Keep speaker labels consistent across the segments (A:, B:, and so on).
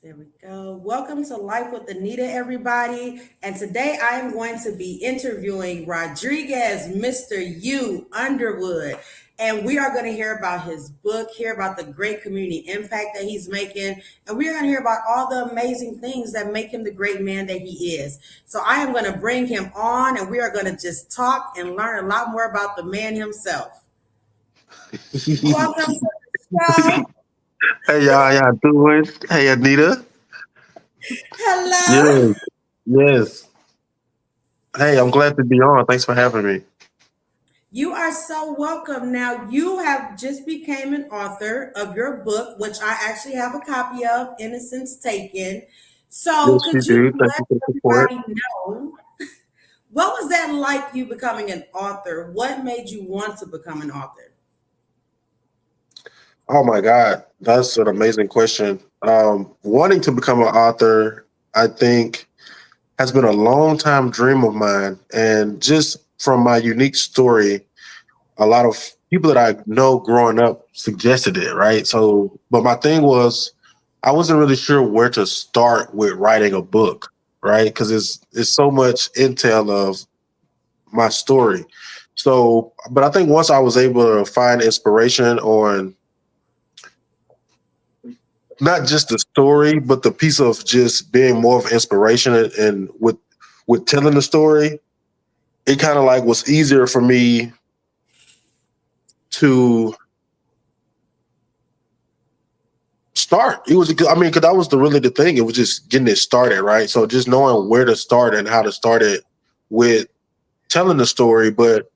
A: There we go. Welcome to Life with Anita, everybody. And today I am going to be interviewing Rodriguez, Mr. U Underwood. And we are going to hear about his book, hear about the great community impact that he's making, and we're going to hear about all the amazing things that make him the great man that he is. So I am going to bring him on, and we are going to just talk and learn a lot more about the man himself. Welcome to the show.
B: Hey y'all, how y'all doing? Hey Anita.
A: Hello.
B: Yes, yes. Hey, I'm glad to be on. Thanks for having me.
A: You are so welcome. Now, you have just became an author of your book, which I actually have a copy of, Innocence Taken. So,
B: Yes, you
A: could you
B: do. Thank
A: let
B: you for the support.
A: everybody know what was that like you becoming an author? What made you want to become an author?
B: Oh my God, that's an amazing question. Wanting to become an author, I think, has been a long time dream of mine, and just from my unique story, a lot of people that I know growing up suggested it, right? So, but my thing was, I wasn't really sure where to start with writing a book, right? Because it's so much intel of my story. So, but I think once I was able to find inspiration on not just the story, but the piece of just being more of inspiration and with telling the story, it kind of like was easier for me to start. It was, I mean, because that was the really the thing. It was just getting it started, right? So just knowing where to start and how to start it with telling the story, but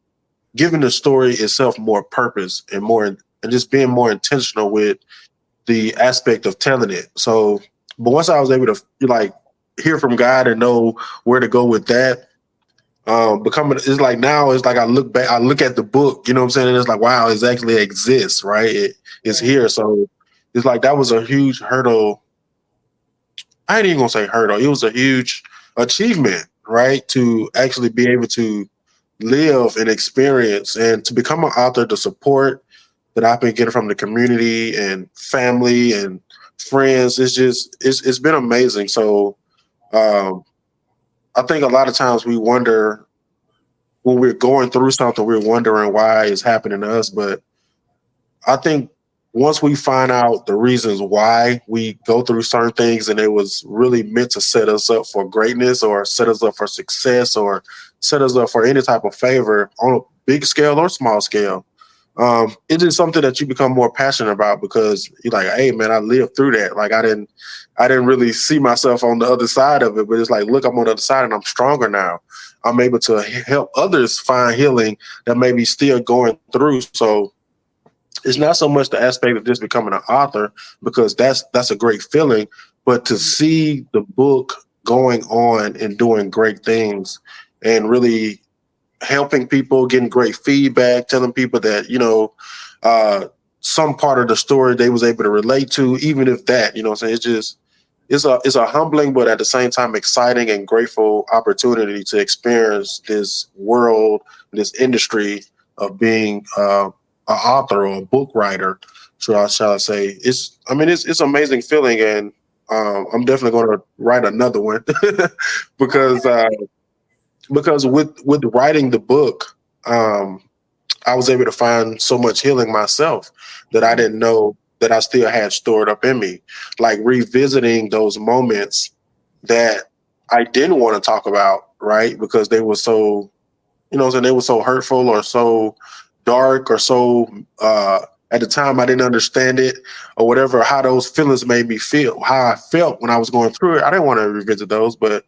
B: giving the story itself more purpose and more, and just being more intentional with the aspect of telling it. So, but once I was able to like hear from God and know where to go with that, becoming it's like now it's like I look back, I look at the book, you know what I'm saying, and it's like wow, it actually exists, right? It's
A: Yeah.
B: here. So it's like that was a huge hurdle. I ain't even gonna say hurdle. It was a huge achievement, right? To actually be able to live and experience and to become an author, the support that I've been getting from the community and family and friends. It's just it's been amazing. So um, I think a lot of times we wonder when we're going through something, we're wondering why it's happening to us. But I think once we find out the reasons why we go through certain things and it was really meant to set us up for greatness or set us up for success or set us up for any type of favor on a big scale or small scale, it is something that you become more passionate about because you're like, hey man, I lived through that. Like I didn't really see myself on the other side of it, but it's like, look, I'm on the other side and I'm stronger now. I'm able to help others find healing that may be still going through. So it's not so much the aspect of just becoming an author because that's a great feeling, but to see the book going on and doing great things and really helping people, getting great feedback, telling people that uh, some part of the story they was able to relate to, even if that, you know what I'm saying, it's just it's a humbling but at the same time exciting and grateful opportunity to experience this world, this industry of being an author or a book writer, shall I say. It's an amazing feeling, and I'm definitely going to write another one because with writing the book, um, I was able to find so much healing myself that I didn't know that I still had stored up in me. Like revisiting those moments that I didn't want to talk about, right? Because they were so, they were so hurtful or so dark or so at the time I didn't understand it or whatever, how those feelings made me feel, how I felt when I was going through it. I didn't want to revisit those, but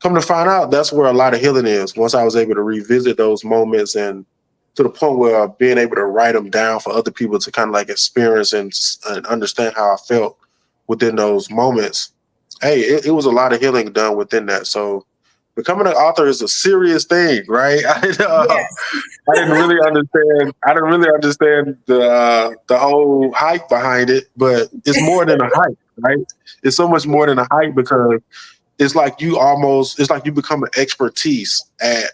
B: come to find out, that's where a lot of healing is. Once I was able to revisit those moments and to the point where being able to write them down for other people to kind of like experience and understand how I felt within those moments. Hey, it was a lot of healing done within that. So becoming an author is a serious thing, right?
A: Yes.
B: I didn't really understand. I didn't really understand the whole hype behind it, but it's more than a hype, right? It's so much more than a hype because it's like you become an expertise at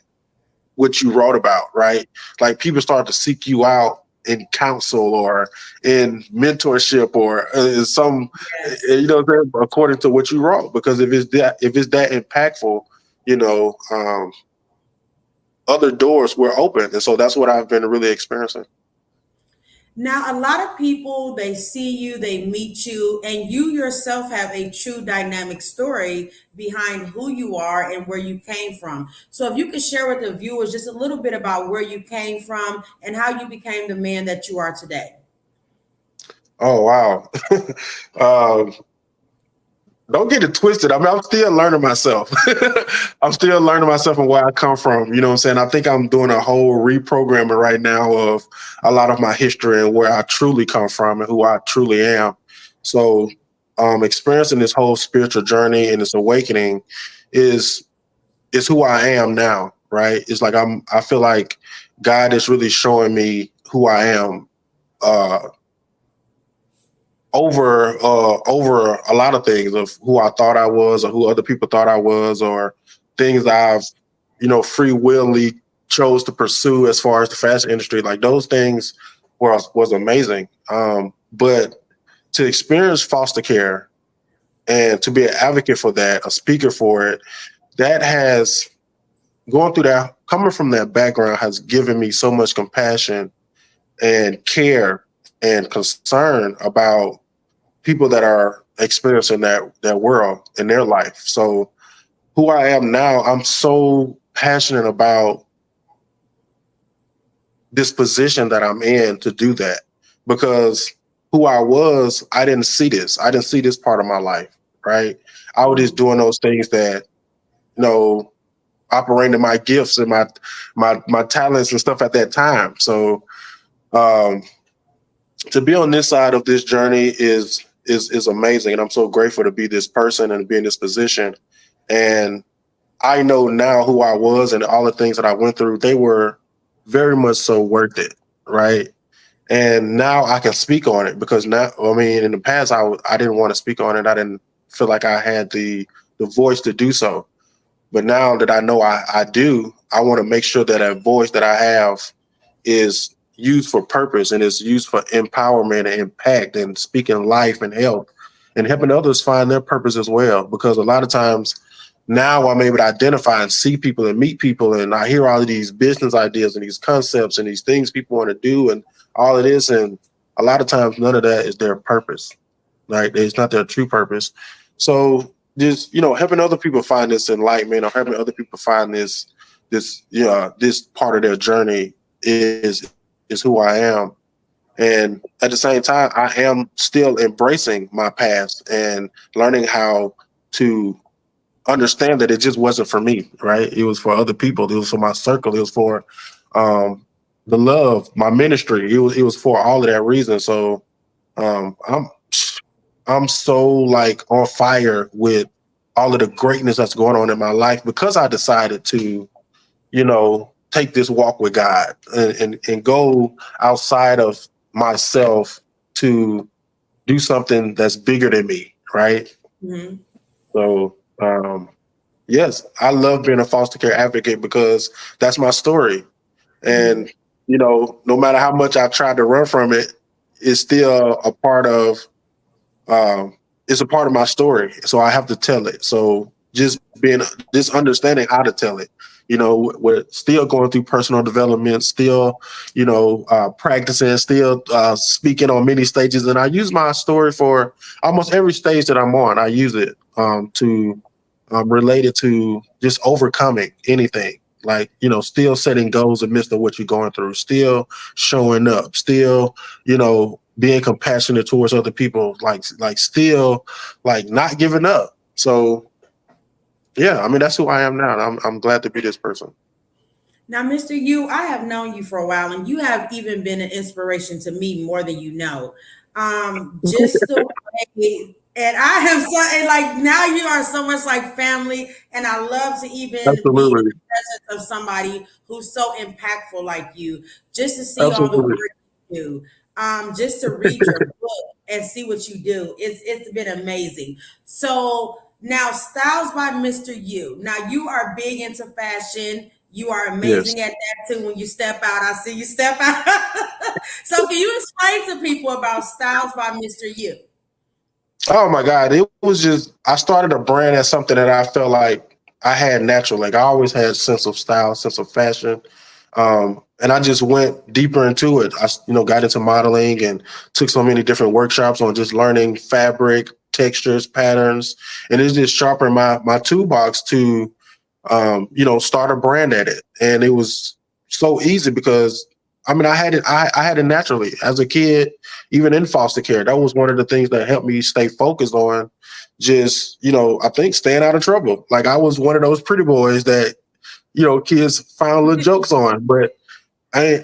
B: what you wrote about, right? Like people start to seek you out in counsel or in mentorship or some,
A: Yes.
B: according to what you wrote. Because if it's that impactful, you know, other doors were open, and so that's what I've been really experiencing.
A: Now, a lot of people, they see you, they meet you, and you yourself have a true dynamic story behind who you are and where you came from. So, if you could share with the viewers just a little bit about where you came from and how you became the man that you are today.
B: Oh wow. um, don't get it twisted. I mean, I'm still learning myself. I'm still learning myself and where I come from. You know what I'm saying? I think I'm doing a whole reprogramming right now of a lot of my history and where I truly come from and who I truly am. So, experiencing this whole spiritual journey and this awakening is is who I am now. Right? It's like I feel like God is really showing me who I am. Uh, over a lot of things of who I thought I was or who other people thought I was or things I've free willingly chose to pursue as far as the fashion industry. Like those things was amazing. But to experience foster care and to be an advocate for that, a speaker for it, that has going through that, coming from that background has given me so much compassion and care and concern about people that are experiencing that world in their life. So who I am now, I'm so passionate about this position that I'm in to do that because who I was, I didn't see this. I didn't see this part of my life, right? I was just
A: Mhm.
B: doing those things that, you know, operating my gifts and my talents and stuff at that time. So um to be on this side of this journey is amazing, and I'm so grateful to be this person and be in this position. And I know now who I was and all the things that I went through. They were very much so worth it, right? And now I can speak on it because now, I mean, in the past I didn't want to speak on it. I didn't feel like I had the voice to do so. But now that I know I do, I want to make sure that that voice that I have is used for purpose and is used for empowerment and impact and speaking life and health and helping others find their purpose as well. Because a lot of times now I'm able to identify and see people and meet people, and I hear all of these business ideas and these concepts and these things people want to do and all of this. And a lot of times none of that is their purpose, right? It's not their true purpose. So just helping other people find this enlightenment or helping other people find this part of their journey is who I am. And at the same time, I am still embracing my past and learning how to understand that it just wasn't for me, right? It was for other people. It was for my circle. It was for um, the love, my ministry. It was for all of that reason. So um, I'm I'm so like on fire with all of the greatness that's going on in my life because I decided to, take this walk with God and go outside of myself to do something that's bigger than me, right?
A: Mhm.
B: So, yes, I love being a foster care advocate because that's my story.
A: Mhm.
B: And, no matter how much I tried to run from it, it's still a part of it's a part of my story, so I have to tell it. So just understanding how to tell it. We're still going through personal development, still, practicing, still speaking on many stages, and I use my story for almost every stage that I'm on. I use it to relate it to just overcoming anything. Like still setting goals amidst of what you're going through, still showing up, still being compassionate towards other people, like still like not giving up. So yeah, I mean that's who I am now. And I'm glad to be this person.
A: Now, Mr. Yu, I have known you for a while, and you have even been an inspiration to me more than you know. Just the way, and I am so, and like now you are so much like family, and I love to even be in
B: Absolutely.
A: the presence of somebody who's so impactful like you, just to see all the
B: Absolutely.
A: work you do, just to read your book and see what you do. It's been amazing. So now, Styles by Mr. Yu. Now you are big into fashion. You are
B: Yes.
A: amazing at that too. When you step out, I see you step out. So, can you explain to people about Styles by Mr. You?
B: Oh my God. It was just I started a brand as something that I felt like I had natural. Like I always had a sense of style, sense of fashion. And I just went deeper into it. Got into modeling and took so many different workshops on just learning fabric, textures, patterns, and it just sharpened my toolbox to start a brand at it. And it was so easy because I mean I had it naturally as a kid, even in foster care. That was one of the things that helped me stay focused on just, I think staying out of trouble. Like I was one of those pretty boys that, kids found little jokes on. But I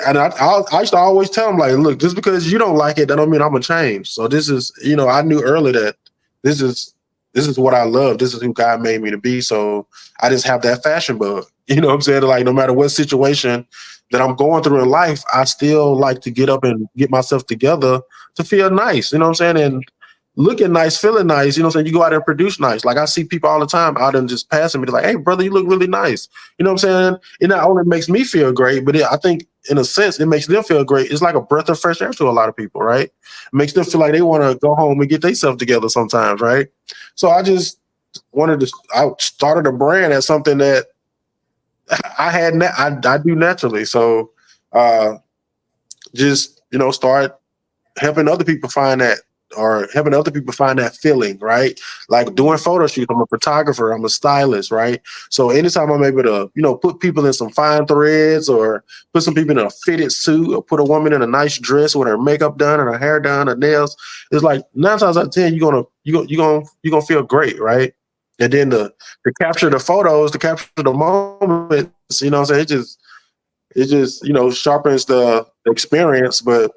B: used to always tell them like, look, just because you don't like it, that don't mean I'm gonna change. So this is, I knew early that this is this is what I love. This is who God made me to be. So I just have that fashion bug. You know what I'm saying? Like no matter what situation that I'm going through in life, I still like to get up and get myself together to feel nice. You know what I'm saying? And looking nice, feeling nice. You know what I'm saying? You go out there and produce nice. Like I see people all the time out and just passing me like, hey brother, you look really nice. You know what I'm saying? It not only makes me feel great, but I think in a sense, it makes them feel great. It's like a breath of fresh air to a lot of people, right? It makes them feel like they want to go home and get themselves together sometimes, right? So I started a brand as something that I do naturally. So uh, just, start helping other people find that or helping other people find that feeling, right? Like doing
A: Mhm.
B: photo shoots. I'm a photographer, I'm a stylist, right? So anytime I'm able to, put people in some fine threads or put some people in a fitted suit or put a woman in a nice dress with her makeup done and her hair done, her nails, it's like 9 times out of 10, you're gonna feel great, right? And then to capture the photos, to capture the moments, what I'm saying, it just sharpens the experience. But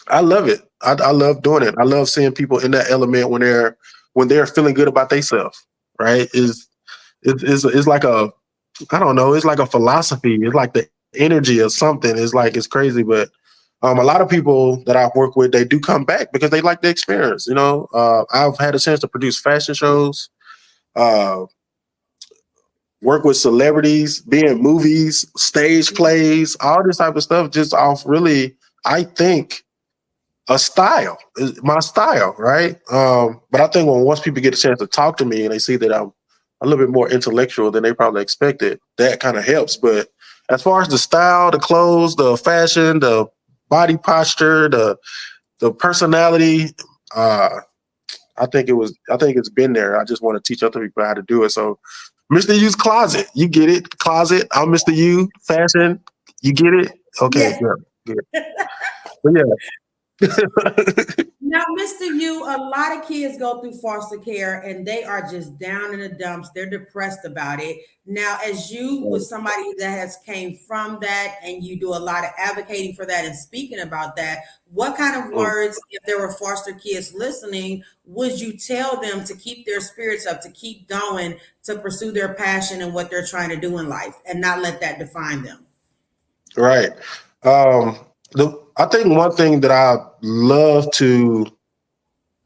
B: I love it. I love doing it. I love seeing people in that element when they're feeling good about themselves. Right? It's like a I don't know. It's like a philosophy. It's like the energy of something. It's crazy, but a lot of people that I've worked with, they do come back because they like the experience. I've had a chance to produce fashion shows, uh, work with celebrities, be in movies, stage plays, all this type of stuff. Just off really, I think a style, my style, right? But I think when once people get a chance to talk to me and they see that I'm a little bit more intellectual than they probably expected, that kind of helps. But as far as the style, the clothes, the fashion, the body posture, the personality, uh, I think it's been there. I just want to teach other people how to do it. So, Mr. U's closet, you get it, closet. I'm Mr. U, fashion, you get it. Okay,
A: Yes.
B: good, good. But yeah.
A: Now, Mr. You, a lot of kids go through foster care and they are just down in the dumps. They're depressed about it. Now, as you was somebody that has came from that and you do a lot of advocating for that and speaking about that, what kind of words, if there were foster kids listening, would you tell them to keep their spirits up, to keep going, to pursue their passion and what they're trying to do in life and not let that define them?
B: Right. Um, I think one thing that I love to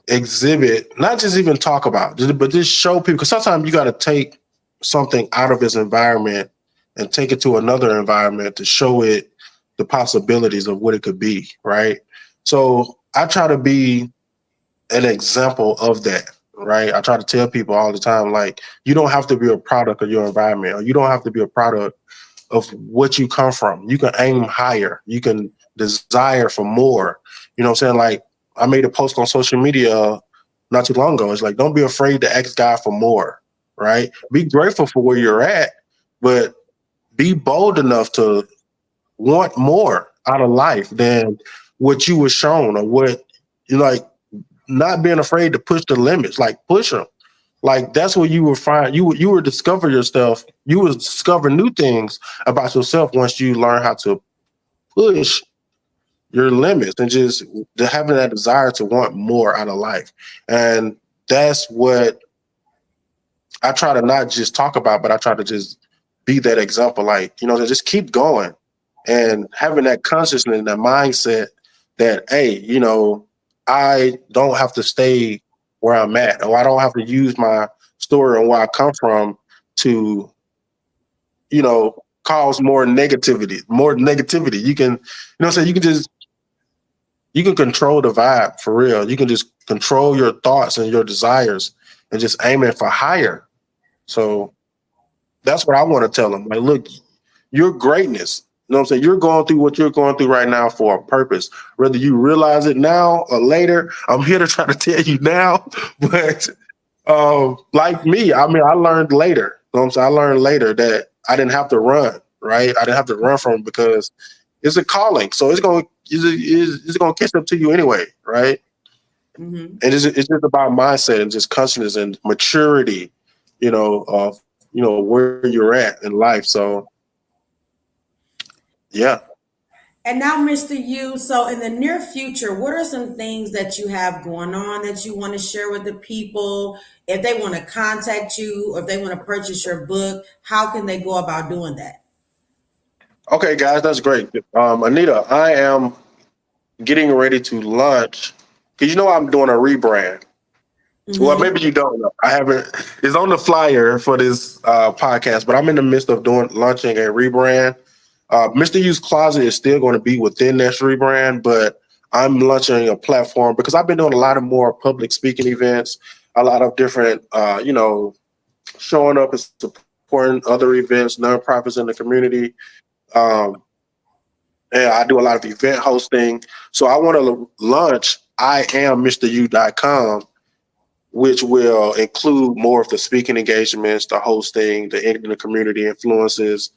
B: exhibit, not just even talk about, but just show people, because sometimes you got to take something out of its environment and take it to another environment to show it the possibilities of what it could be. Right. So I try to be an example of that. Right. I try to tell people all the time, like, you don't have to be a product of your environment, or you don't have to be a product of what you come from. You can aim higher. You can desire for more. You know what I'm saying? Like I made a post on social media not too long ago. It's like, don't be afraid to ask God for more, right? Be grateful for where you're at, but be bold enough to want more out of life than what you were shown, or what you like, not being afraid to push the limits, like push them. Like that's where you will find you will discover yourself. You will discover new things about yourself once you learn how to push your limits and just having that desire to want more out of life. And that's what I try to not just talk about, but I try to just be that example. Like, just keep going and having that consciousness and that mindset that, hey, I don't have to stay where I'm at, or I don't have to use my story and where I come from to, you know, cause more negativity. More negativity. You can, what I'm saying, you can control the vibe for real. You can just control your thoughts and your desires and just aim it for higher. So that's what I want to tell them. Like, look, your greatness. You know what I'm saying? You're going through what you're going through right now for a purpose. Whether you realize it now or later, I'm here to try to tell you now. But like me, I mean, I learned later. You know what I'm saying? I learned later that I didn't have to run, right? I didn't have to run from it because it's a calling. So it's gonna catch up to you anyway, right?
A: Mm-hmm.
B: And it's just about mindset and just consciousness and maturity, of where you're at in life. So yeah.
A: And now, Mr. Yu, so in the near future, what are some things that you have going on that you want to share with the people? If they want to contact you or if they want to purchase your book, how can they go about doing that?
B: Okay, guys, that's great. Anita, I am getting ready to launch because I'm doing a rebrand. Well,
A: Mm-hmm.
B: maybe you don't know. I haven't. It's on the flyer for this podcast, but I'm in the midst of doing launching a rebrand. Mr. U's Closet is still going to be within this rebrand, but I'm launching a platform because I've been doing a lot of more public speaking events, a lot of different, showing up and supporting other events, nonprofits in the community. Um, and I do a lot of event hosting. So I want to launch IamMrU.com, which will include more of the speaking engagements, the hosting, the in the community influences,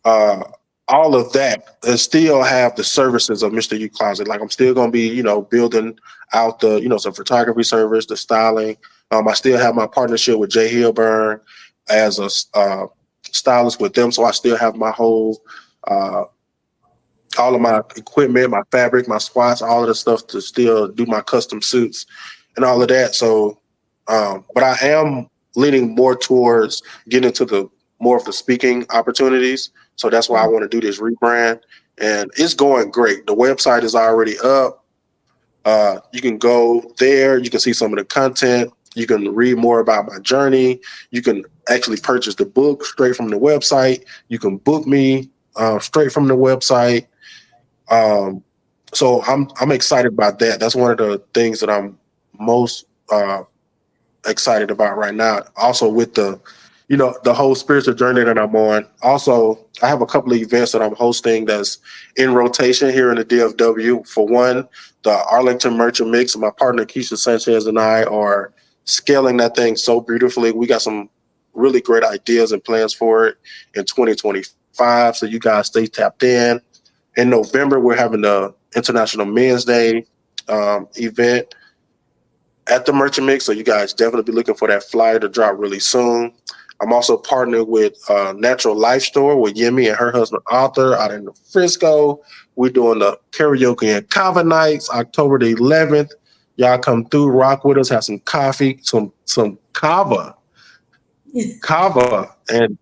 B: uh, all of that, and still have the services of Mr. U Closet. Like I'm still going to be, building out the, some photography service, the styling. I still have my partnership with Jay Hilburn as a stylist with them, so I still have my whole. Uh, all of my equipment, my fabric, my swatch, all of the stuff to still do my custom suits and all of that. So, but I am leaning more towards getting into the more of the speaking opportunities. So that's why I want to do this rebrand, and it's going great. The website is already up. You can go there. You can see some of the content. You can read more about my journey. You can actually purchase the book straight from the website. You can book me straight from the website. Um, so I'm excited about that. That's one of the things that I'm most excited about right now. Also with the whole spiritual journey that I'm on. Also, I have a couple of events that I'm hosting that's in rotation here in the DFW. For one, the Arlington Merchant Mix. My partner Keisha Sanchez and I are scaling that thing so beautifully. We got some really great ideas and plans for it in 2025. So you guys stay tapped in November, we're having the International Men's Day event at the Merchant Mix. So you guys definitely be looking for that flyer to drop really soon. I'm also partnered with Natural Life Store with Yemi and her husband Arthur out in Frisco. We're doing the karaoke and kava nights, October the 11th. Y'all come through, rock with us, have some coffee, some kava, and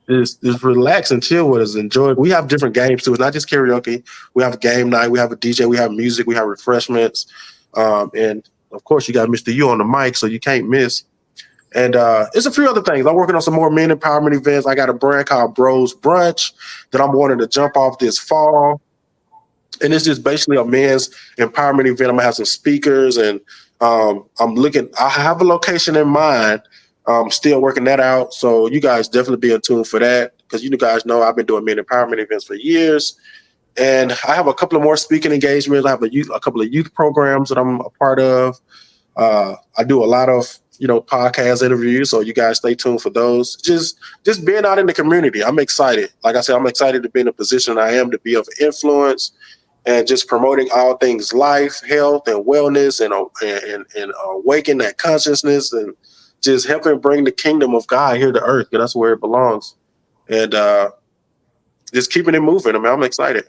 B: just relax and chill with us. Enjoy. We have different games too. It's not just karaoke. We have a game night. We have a DJ. We have music. We have refreshments. And of course, you got Mr. U on the mic, so you can't miss. And it's a few other things. I'm working on some more men empowerment events. I got a brand called Bros Brunch that I'm wanting to jump off this fall. And it's just basically a men's empowerment event. I'm gonna have some speakers, and I'm looking. I have a location in mind. I'm still working that out. So you guys definitely be in tune for that because you guys know I've been doing men empowerment events for years, and I have a couple of more speaking engagements. I have a couple of youth programs that I'm a part of. I do a lot of podcast interviews, so you guys stay tuned for those. Just being out in the community, I'm excited. Like I said, I'm excited to be in the position I am to be of influence and just promoting all things life, health, and wellness, and awaken that consciousness, and just helping bring the kingdom of God here to earth, because that's where it belongs. And just keeping it moving. I mean, I'm excited.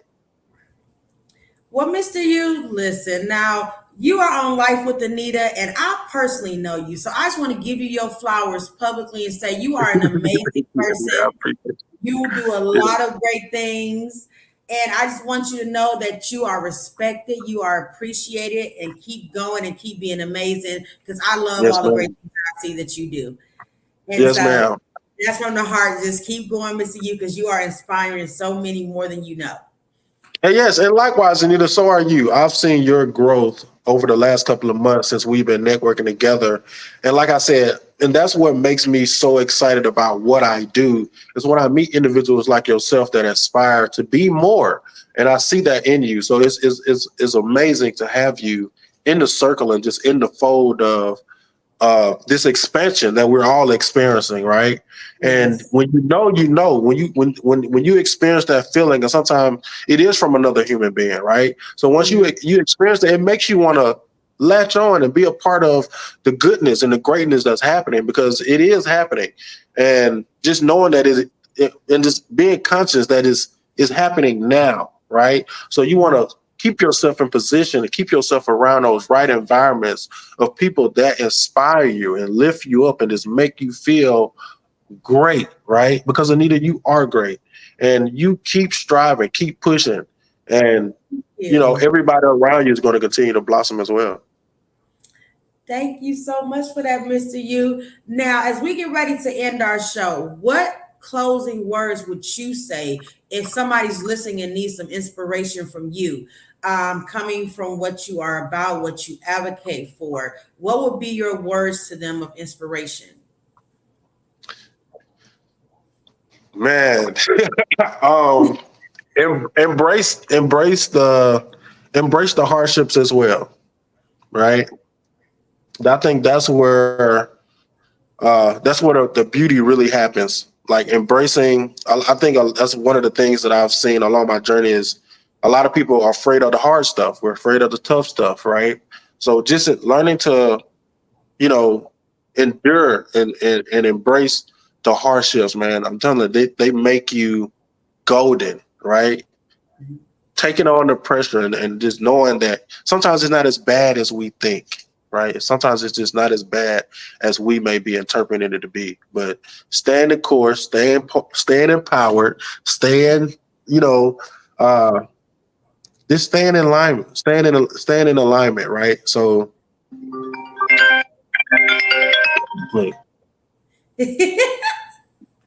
A: Well, Mr. Yu, listen, now you are on Life with Anita, and I personally know you. So I just want to give you your flowers publicly and say you are an amazing
B: Yeah, I
A: person.
B: appreciate
A: You do a
B: it.
A: lot of great things. And I just want you to know that you are respected, you are appreciated, and keep going and keep being amazing because I love
B: Yes,
A: all the great
B: ma'am.
A: things I see that you do. And
B: Yes,
A: so
B: ma'am.
A: That's from the heart. Just keep going, Mr. You, because you are inspiring so many more than you know.
B: And yes, and likewise, Anita, so are you. I've seen your growth over the last couple of months since we've been networking together. And like I said, and that's what makes me so excited about what I do is when I meet individuals like yourself that aspire to be more. And I see that in you. So it's amazing to have you in the circle and just in the fold of this expansion that we're all experiencing, right? And
A: Yes.
B: when you know, when you experience that feeling, and sometimes it is from another human being, right? So once
A: Mhm.
B: you experience it, it makes you want to latch on and be a part of the goodness and the greatness that's happening because it is happening, and just knowing that and just being conscious that is happening now, right? So you want to keep yourself in position and keep yourself around those right environments of people that inspire you and lift you up and just make you feel great, right? Because Anita, you are great. And you keep striving, keep pushing. And
A: You.
B: everybody around you is going to continue to blossom as well.
A: Thank you so much for that, Mr. You. Now, as we get ready to end our show, what closing words would you say if somebody's listening and needs some inspiration from you, coming from what you are about, what you advocate for? What would be your words to them of inspiration?
B: Man, um embrace the hardships as well, right? I think that's where the beauty really happens. Like embracing, I think that's one of the things that I've seen along my journey is a lot of people are afraid of the hard stuff. We're afraid of the tough stuff, right? So just learning to, you know, endure and embrace the hardships, man. I'm telling you, they make you golden, right? Taking on the pressure and just knowing that sometimes it's not as bad as we think, right? Sometimes it's just not as bad as we may be interpreting it to be. But staying the course, staying empowered, staying, you know, uh, just staying in alignment, staying in alignment, right? So, wait,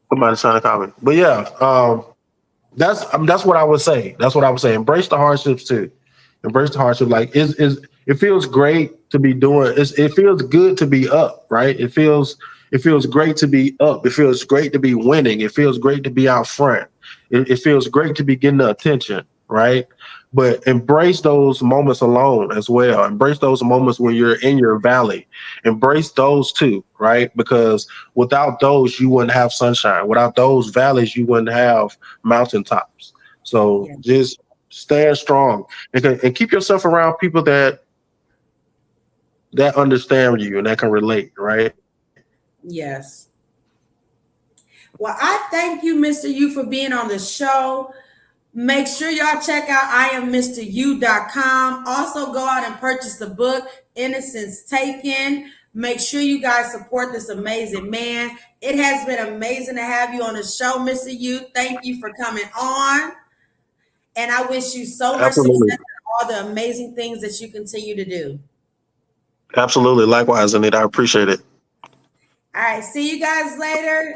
B: somebody's trying to call me, but yeah, that's what I would say. That's what I would say. Embrace the hardships too. Embrace the hardship. Like is it feels great to be doing. It feels good to be up, right? It feels great to be up. It feels great to be winning. It feels great to be out front. It feels great to be getting the attention, right? But embrace those moments alone as well. Embrace those moments when you're in your valley. Embrace those too, right? Because without those, you wouldn't have sunshine. Without those valleys, you wouldn't have mountaintops. So
A: Yeah.
B: just stand strong and keep yourself around people that understand you and that can relate, right?
A: Yes. Well, I thank you, Mr. You, for being on the show. Make sure y'all check out IamMrU.com. Also, go out and purchase the book, Innocence Taken. Make sure you guys support this amazing man. It has been amazing to have you on the show, Mr. You. Thank you for coming on. And I wish you so much success
B: Absolutely.
A: in all the amazing things that you continue to do.
B: Absolutely. Likewise, Anita. I appreciate it.
A: All right. See you guys later.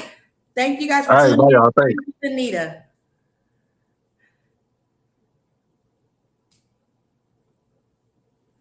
A: Thank you guys for
B: All right. Bye,
A: tuning
B: y'all. Thanks.
A: in with Anita.